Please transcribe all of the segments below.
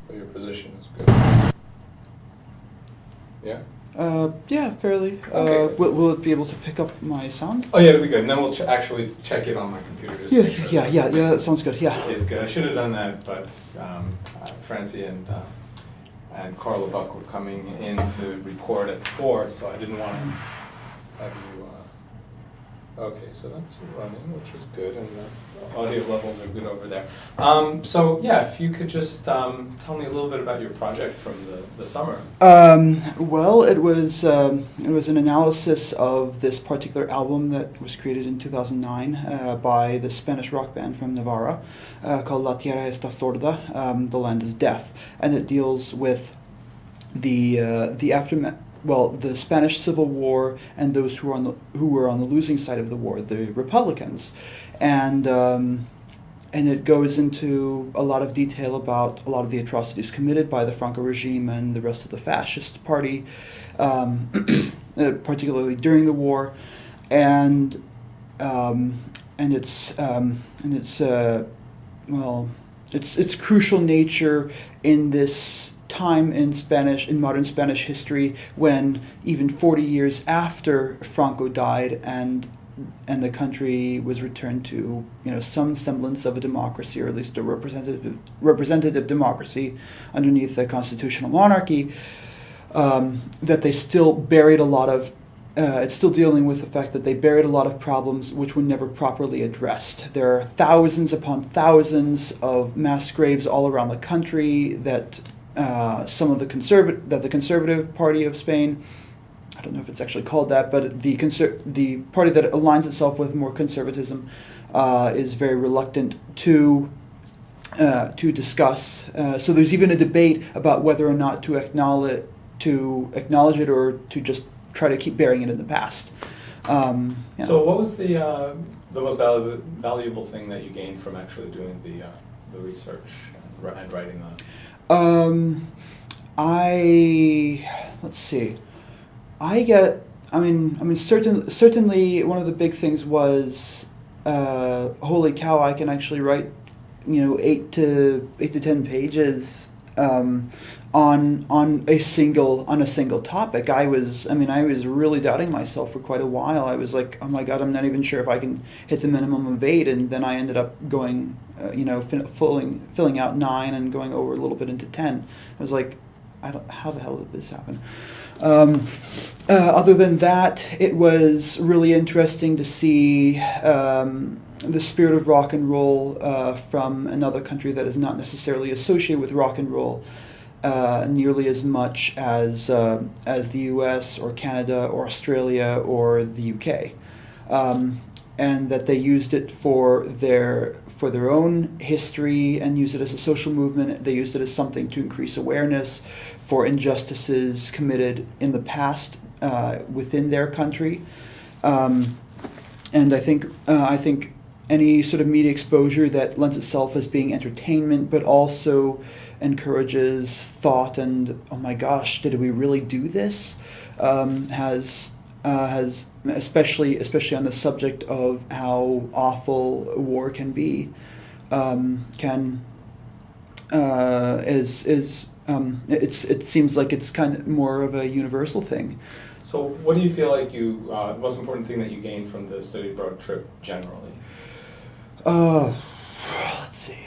but your position is good. Yeah? Yeah, fairly. Okay. Will it be able to pick up my sound? Oh yeah, it'll be good. And then we'll actually check it on my computer. Just to make sure Yeah, that sounds good, yeah. It's good. I should have done that, but Francie and Carla Buck were coming in to record at 4, so I didn't want to have you. Okay, so that's running, which is good, and the audio levels are good over there. So yeah, if you could just tell me a little bit about your project from the summer. Well, it was an analysis of this particular album that was created in 2009 by the Spanish rock band from Navarra called La Tierra Está Sorda, The Land is Deaf, and it deals with the aftermath. Well, the Spanish Civil War and those who were on the losing side of the war, the Republicans, and it goes into a lot of detail about a lot of the atrocities committed by the Franco regime and the rest of the fascist party, particularly during the war, and its crucial nature in this time in modern Spanish history, when even 40 years after Franco died and the country was returned to some semblance of a democracy, or at least a representative democracy underneath a constitutional monarchy, that they still buried a lot of. It's still dealing with the fact that they buried a lot of problems which were never properly addressed. There are thousands upon thousands of mass graves all around the country that the Conservative Party of Spain, I don't know if it's actually called that, but the party that aligns itself with more conservatism is very reluctant to discuss. So there's even a debate about whether or not to acknowledge it, or to just try to keep burying it in the past. Yeah. So what was the most valuable thing that you gained from actually doing the research and writing that? Let's see. Certainly one of the big things was, holy cow, I can actually write, 8 to 10 pages, on a single topic. I was really doubting myself for quite a while. I was like, oh my God, I'm not even sure if I can hit the minimum of 8, and then I ended up going, filling out 9 and going over a little bit into 10. I was like, how the hell did this happen? Other than that, it was really interesting to see the spirit of rock and roll from another country that is not necessarily associated with rock and roll nearly as much as the U.S. or Canada or Australia or the U.K., and that they used it for their own history and used it as a social movement. They used it as something to increase awareness for injustices committed in the past within their country, and I think any sort of media exposure that lends itself as being entertainment, but also encourages thought and, oh my gosh, did we really do this? Has especially on the subject of how awful war can be, it seems like it's kind of more of a universal thing. So what do you feel like the most important thing that you gained from the study abroad trip generally? Let's see.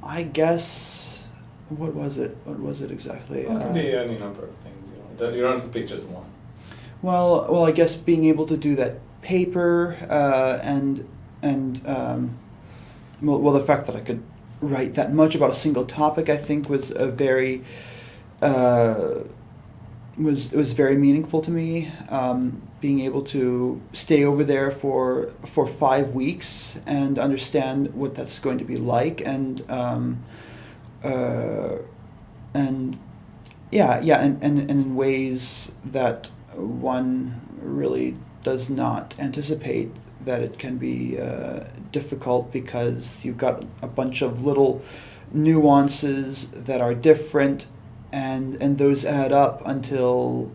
I guess, what was it exactly? Well, it could be any number of things. You don't have to pick just one. Well, I guess being able to do that paper, and the fact that I could write that much about a single topic, I think was a very was very meaningful to me. Being able to stay over there for 5 weeks and understand what that's going to be like, and in ways that one really does not anticipate, that it can be difficult, because you've got a bunch of little nuances that are different, and those add up until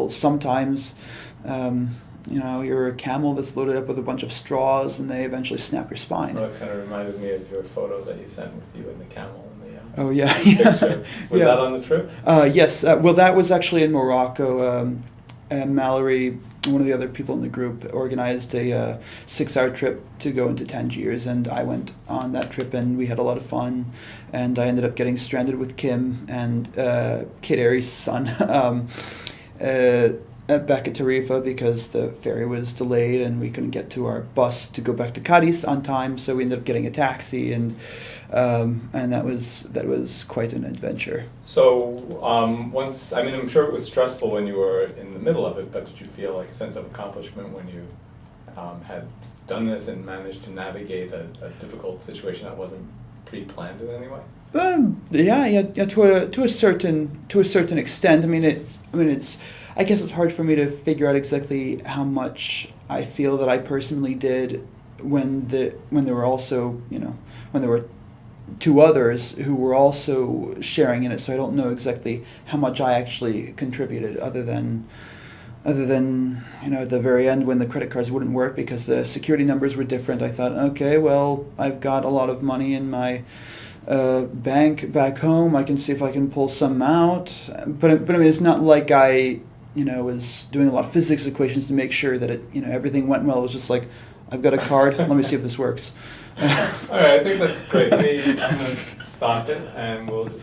sometimes you're a camel that's loaded up with a bunch of straws, and they eventually snap your spine. Well, it kind of reminded me of your photo that you sent with you and the camel in the Oh yeah, picture. Was yeah. that on the trip? Yes. Well, that was actually in Morocco. And Mallory, one of the other people in the group, organized a 6-hour trip to go into Tangiers, and I went on that trip, and we had a lot of fun. And I ended up getting stranded with Kim and Kate Aries' son back at Tarifa because the ferry was delayed and we couldn't get to our bus to go back to Cadiz on time. So we ended up getting a taxi, and that was quite an adventure. So I'm sure it was stressful when you were in the middle of it, but did you feel like a sense of accomplishment when you had done this and managed to navigate a difficult situation that wasn't pre-planned in any way? Yeah, to a certain extent. I guess it's hard for me to figure out exactly how much I feel that I personally did when there were two others who were also sharing in it. So I don't know exactly how much I actually contributed, other than at the very end when the credit cards wouldn't work because the security numbers were different. I thought, okay, well, I've got a lot of money in my bank back home. I can see if I can pull some out. But it's not like I was doing a lot of physics equations to make sure that everything went well. It was just like, I've got a card. Let me see if this works. All right, I think that's great. I'm going to stop it, and we'll just